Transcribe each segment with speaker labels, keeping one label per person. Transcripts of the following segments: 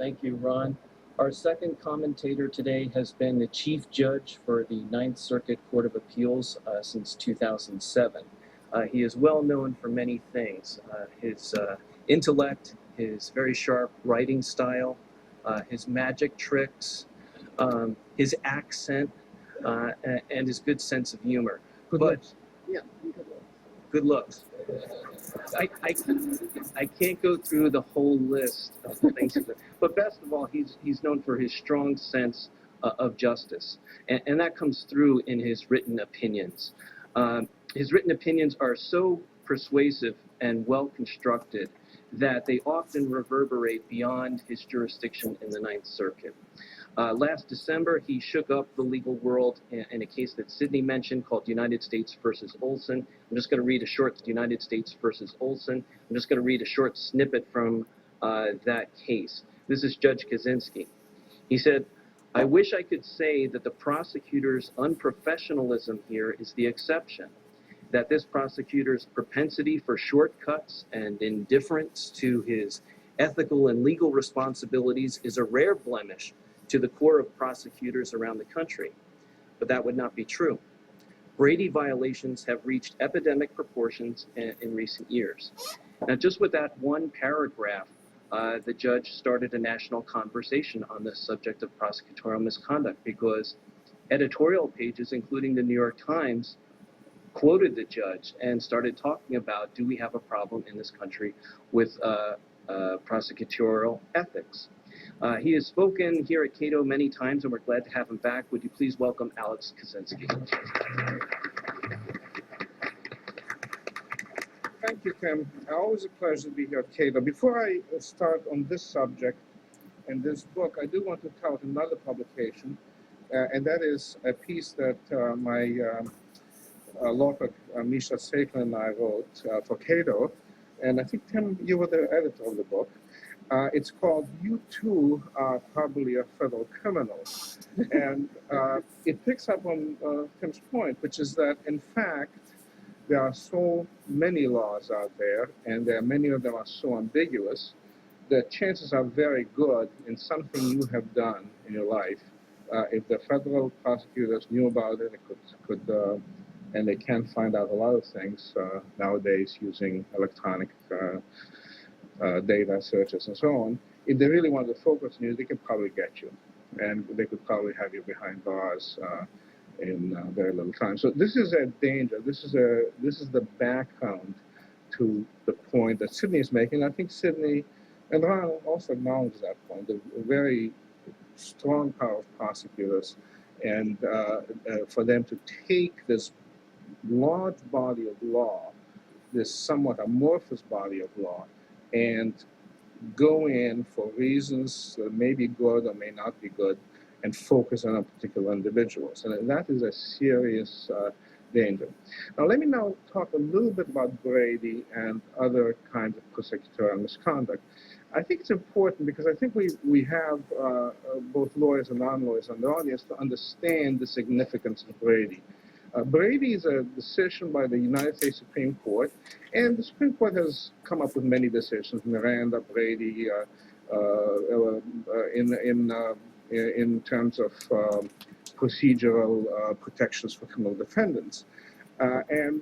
Speaker 1: Thank you, Ron. Our second commentator today has been the Chief Judge for the Ninth Circuit Court of Appeals since 2007. He is well known for many things. His intellect, his very sharp writing style, his magic tricks, his accent, and his good sense of humor.
Speaker 2: Good looks.
Speaker 1: Yeah, good looks. I can't go through the whole list of the things, but best of all, he's known for his strong sense of justice, and that comes through in his written opinions. His written opinions are so persuasive and well constructed that they often reverberate beyond his jurisdiction in the Ninth Circuit. Last December, he shook up the legal world in a case that Sydney mentioned called United States versus Olson. I'm just going to read a short United States versus Olson. I'm just going to read a short snippet from that case. This is Judge Kozinski. He said, "I wish I could say that the prosecutor's unprofessionalism here is the exception, that this prosecutor's propensity for shortcuts and indifference to his ethical and legal responsibilities is a rare blemish to the core of prosecutors around the country. But that would not be true. Brady violations have reached epidemic proportions in recent years." Now, just with that one paragraph, the judge started a national conversation on the subject of prosecutorial misconduct, because editorial pages, including the New York Times, quoted the judge and started talking about, do we have a problem in this country with prosecutorial ethics? He has spoken here at Cato many times, and we're glad to have him back. Would you please welcome Alex Kopenski?
Speaker 2: Thank you, Tim. Always a pleasure to be here at Cato. Before I start on this subject and this book, I do want to tout another publication, and that is a piece that my law clerk Misha Seifel and I wrote for Cato. And I think, Tim, you were the editor of the book. It's called "You Too Are Probably a Federal Criminal." And it picks up on Tim's point, which is that, in fact, there are so many laws out there, and many of them are so ambiguous, that chances are very good in something you have done in your life. If the federal prosecutors knew about it, and they can find out a lot of things nowadays using electronic data searches and so on. If they really wanted to focus on you, they could probably get you, and they could probably have you behind bars in very little time. So this is a danger. This is the background to the point that Sydney is making. I think Sydney and Ron also acknowledges that point. The very strong power of prosecutors, and for them to take this large body of law, this somewhat amorphous body of law, and go in for reasons that may be good or may not be good, and focus on a particular individuals. And that is a serious danger. Now, let me now talk a little bit about Brady and other kinds of prosecutorial misconduct. I think it's important because I think we have both lawyers and non-lawyers on the audience to understand the significance of Brady. Brady is a decision by the United States Supreme Court, and the Supreme Court has come up with many decisions: Miranda, Brady, in terms of procedural protections for criminal defendants, and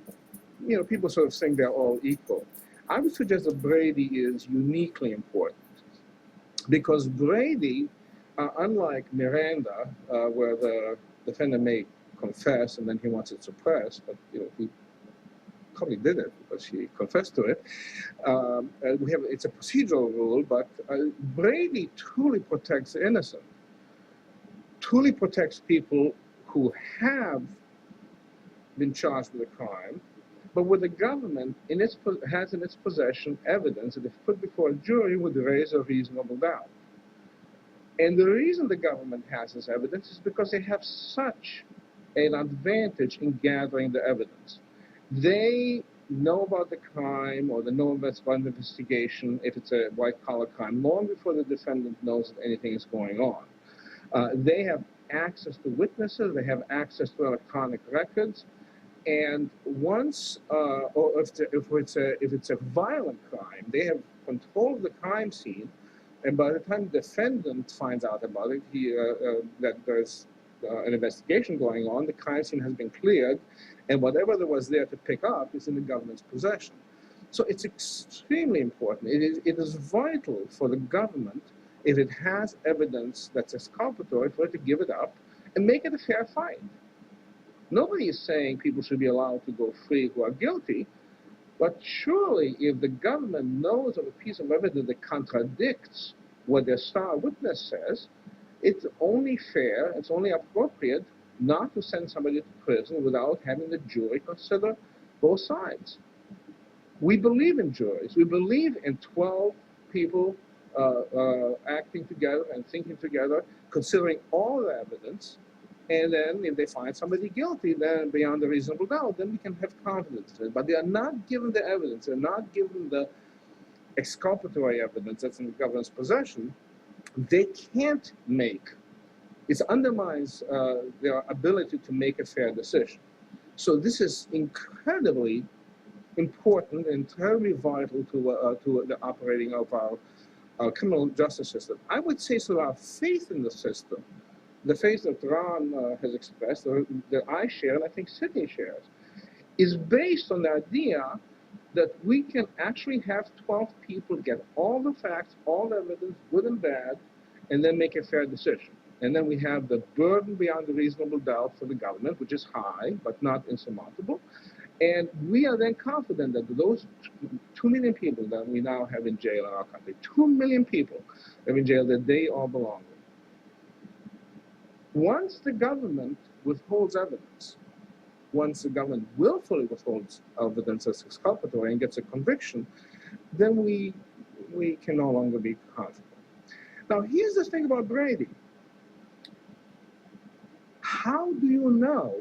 Speaker 2: people sort of think they're all equal. I would suggest that Brady is uniquely important because Brady, unlike Miranda, where the defendant may confess and then he wants it suppressed, but he probably did it because he confessed to it. It's a procedural rule, but Brady truly protects the innocent, truly protects people who have been charged with a crime, but where the government has in its possession evidence that if put before a jury would raise a reasonable doubt. And the reason the government has this evidence is because they have such an advantage in gathering the evidence. They know about the crime, or they know about the investigation, if it's a white-collar crime, long before the defendant knows that anything is going on. They have access to witnesses, they have access to electronic records, and once, or if it's a violent crime, they have control of the crime scene, And by the time the defendant finds out about it, that there's an investigation going on, the crime scene has been cleared, and whatever there was there to pick up is in the government's possession. So it's extremely important. It is vital for the government, if it has evidence that's exculpatory, for it to give it up and make it a fair fight. Nobody is saying people should be allowed to go free who are guilty, but surely if the government knows of a piece of evidence that contradicts what their star witness says, it's only fair, it's only appropriate not to send somebody to prison without having the jury consider both sides. We believe in juries. We believe in 12 people acting together and thinking together, considering all the evidence, and then if they find somebody guilty, then beyond a reasonable doubt, then we can have confidence in it. But they are not given the evidence, they're not given the exculpatory evidence that's in the government's possession. They can't make, it undermines their ability to make a fair decision. So this is incredibly important and terribly vital to the operating of our criminal justice system. I would say so our faith in the system, the faith that Ron has expressed, or that I share, and I think Sydney shares, is based on the idea that we can actually have 12 people get all the facts, all the evidence, good and bad, and then make a fair decision. And then we have the burden beyond a reasonable doubt for the government, which is high, but not insurmountable. And we are then confident that those 2 million people that we now have in jail in our country, 2 million people have in jail, that they all belong. Once the government withholds evidence, once the government willfully withholds evidence as exculpatory and gets a conviction, then we can no longer be confident. Now, here's the thing about Brady. How do you know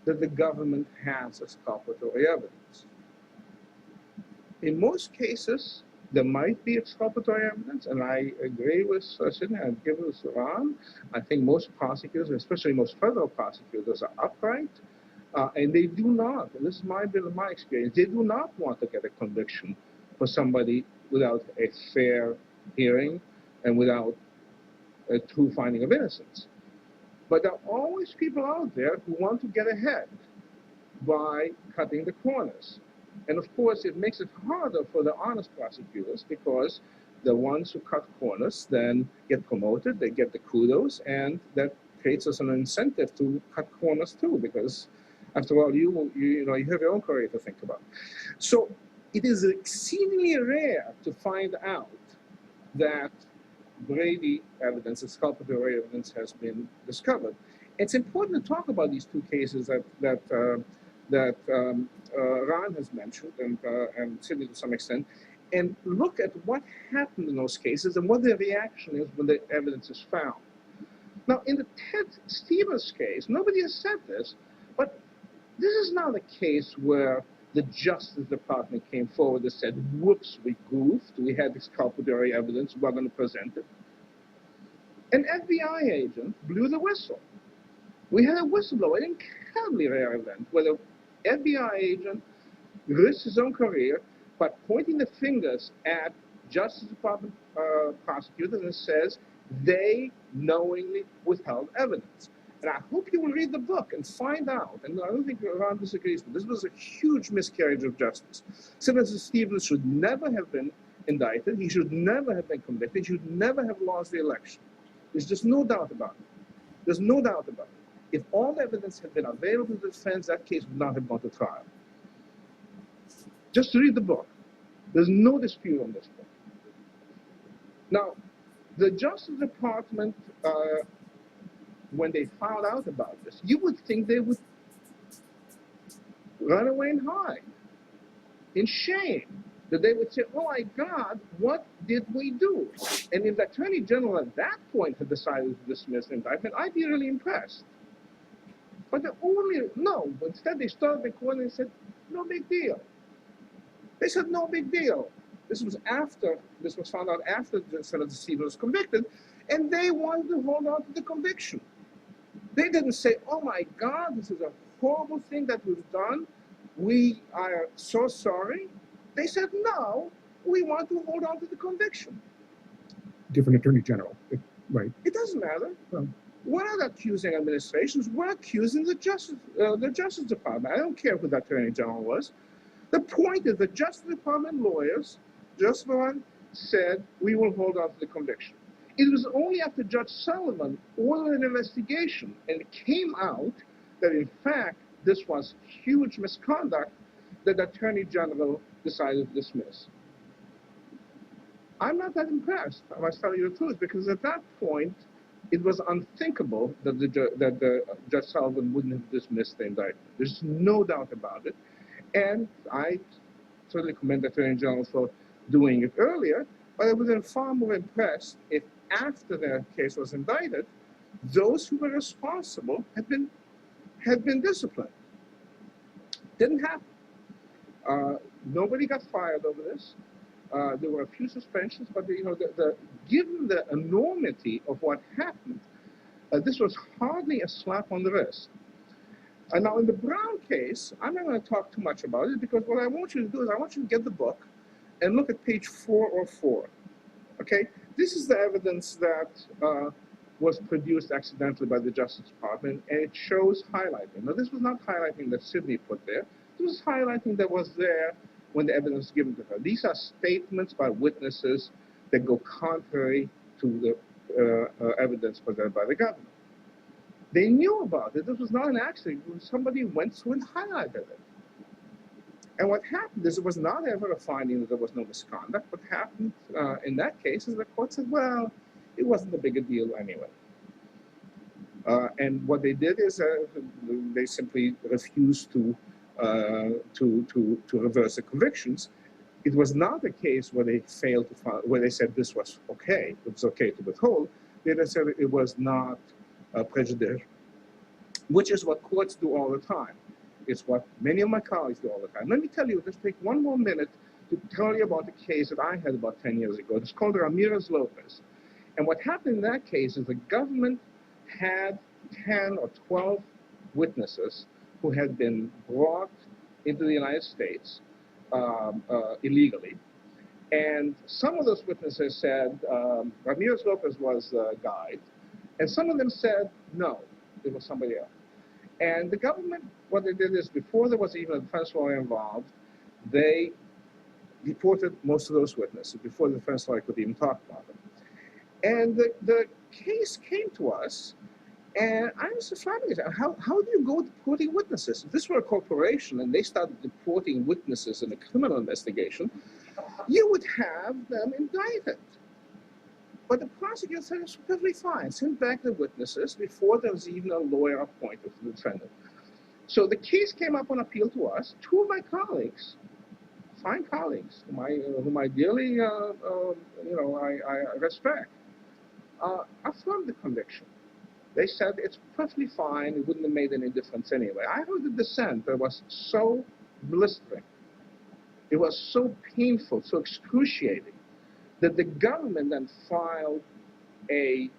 Speaker 2: that the government has exculpatory evidence? In most cases, there might be exculpatory evidence, and I agree with Sydney, I agree with Ron. I think most prosecutors, especially most federal prosecutors, are upright, and they do not, and this is my experience, they do not want to get a conviction for somebody without a fair hearing and without a true finding of innocence. But there are always people out there who want to get ahead by cutting the corners. And of course, it makes it harder for the honest prosecutors, because the ones who cut corners then get promoted, they get the kudos, and that creates us an incentive to cut corners too, because after all, you have your own career to think about. So it is exceedingly rare to find out that Brady evidence, exculpatory evidence, has been discovered. It's important to talk about these two cases that Ron has mentioned, and Sydney to some extent, and look at what happened in those cases and what the reaction is when the evidence is found. Now, in the Ted Stevens case, nobody has said this, but this is not a case where the Justice Department came forward and said, whoops, we goofed, we had exculpatory evidence, we're going to present it. An FBI agent blew the whistle. We had a whistleblower, an incredibly rare event, where the FBI agent risks his own career by pointing the fingers at Justice Department prosecutors and says they knowingly withheld evidence. And I hope you will read the book and find out, and I don't think Ron disagrees, but this was a huge miscarriage of justice. Senator Stevens should never have been indicted. He should never have been convicted. He should never have lost the election. There's just no doubt about it. There's no doubt about it. If all the evidence had been available to the defense, that case would not have gone to trial. Just read the book. There's no dispute on this point. Now, the Justice Department, when they found out about this, you would think they would run away and hide in shame. That they would say, oh my God, what did we do? And if the Attorney General at that point had decided to dismiss the indictment, I'd be really impressed. But no, instead they started the court and said, no big deal. They said, no big deal. This was found out after Senator Stevens was convicted, and they wanted to hold on to the conviction. They didn't say, oh my God, this is a horrible thing that we've done. We are so sorry. They said, no, we want to hold on to the conviction.
Speaker 3: different attorney general. Right.
Speaker 2: It doesn't matter.
Speaker 3: Well,
Speaker 2: We're not accusing administrations. We're accusing the Justice Department. I don't care who the Attorney General was. The point is the Justice Department lawyers, just one, said we will hold on to the conviction. It was only after Judge Sullivan ordered an investigation and it came out that in fact this was huge misconduct that the Attorney General decided to dismiss. I'm not that impressed, I must tell you the truth, because at that point it was unthinkable that the Judge Sullivan wouldn't have dismissed the indictment. There's no doubt about it. And I certainly commend the Attorney General for doing it earlier, but I would have been far more impressed if after the case was indicted, those who were responsible had been disciplined. Didn't happen. Nobody got fired over this. There were a few suspensions, but given the enormity of what happened, this was hardly a slap on the wrist. And now in the Brown case, I'm not going to talk too much about it because what I want you to do is I want you to get the book and look at page 404. Okay, this is the evidence that was produced accidentally by the Justice Department, and it shows highlighting. Now this was not highlighting that Sidney put there. This was highlighting that was there when the evidence was given to her. These are statements by witnesses that go contrary to the evidence presented by the government. They knew about it. This was not an accident. Somebody went through and highlighted it. And what happened is it was not ever a finding that there was no misconduct. What happened in that case is the court said, well, it wasn't a big a deal anyway. And what they did is they simply refused to reverse the convictions. It was not a case where they failed to find, where they said this was okay, it was okay to withhold. They just said it was not prejudicial, which is what courts do all the time. It's what many of my colleagues do all the time. Let me tell you, just take one more minute to tell you about the case that I had about 10 years ago. It's called Ramirez-Lopez. And what happened in that case is the government had 10 or 12 witnesses who had been brought into the United States illegally. And some of those witnesses said Ramirez-Lopez was the guide, and some of them said no, it was somebody else. And the government, what they did is before there was even a defense lawyer involved, they deported most of those witnesses before the defense lawyer could even talk about them. And the case came to us, and I was flabbergasted. How do you go deporting witnesses? If this were a corporation and they started deporting witnesses in a criminal investigation, you would have them indicted. But the prosecutor said it's perfectly fine. Send back the witnesses before there was even a lawyer appointed to the defendant. So the case came up on appeal to us. Two of my colleagues, fine colleagues, whom I dearly, I respect, affirmed the conviction. They said it's perfectly fine. It wouldn't have made any difference anyway. I heard the dissent that was so blistering. It was so painful, so excruciating, that the government then filed a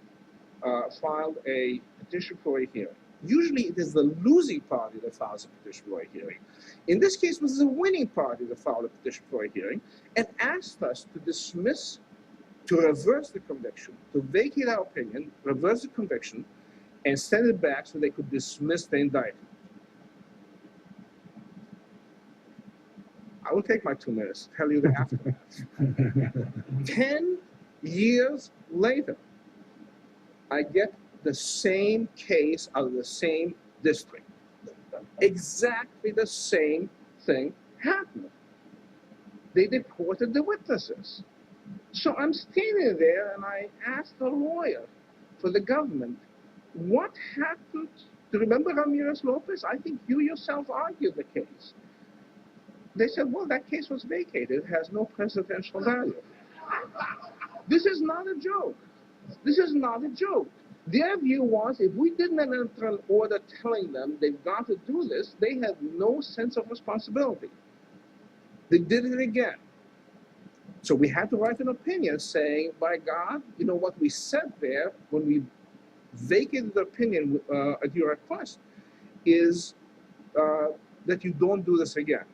Speaker 2: petition for a hearing. Usually it is the losing party that files a petition for a hearing. In this case, it was the winning party that filed a petition for a hearing and asked us to dismiss, to reverse the conviction, to vacate our opinion, reverse the conviction, and send it back so they could dismiss the indictment. I will take my 2 minutes to tell you the aftermath. 10 years later, I get the same case out of the same district. Exactly the same thing happened. They deported the witnesses. So I'm standing there and I asked the lawyer for the government, what happened? Do you remember Ramirez-Lopez? I think you yourself argued the case. They said, well, that case was vacated. It has no presidential value. This is not a joke. This is not a joke. Their view was if we didn't enter an order telling them they've got to do this, they had no sense of responsibility. They did it again. So we had to write an opinion saying, by God, you know what we said there when we vacated the opinion at your request is that you don't do this again.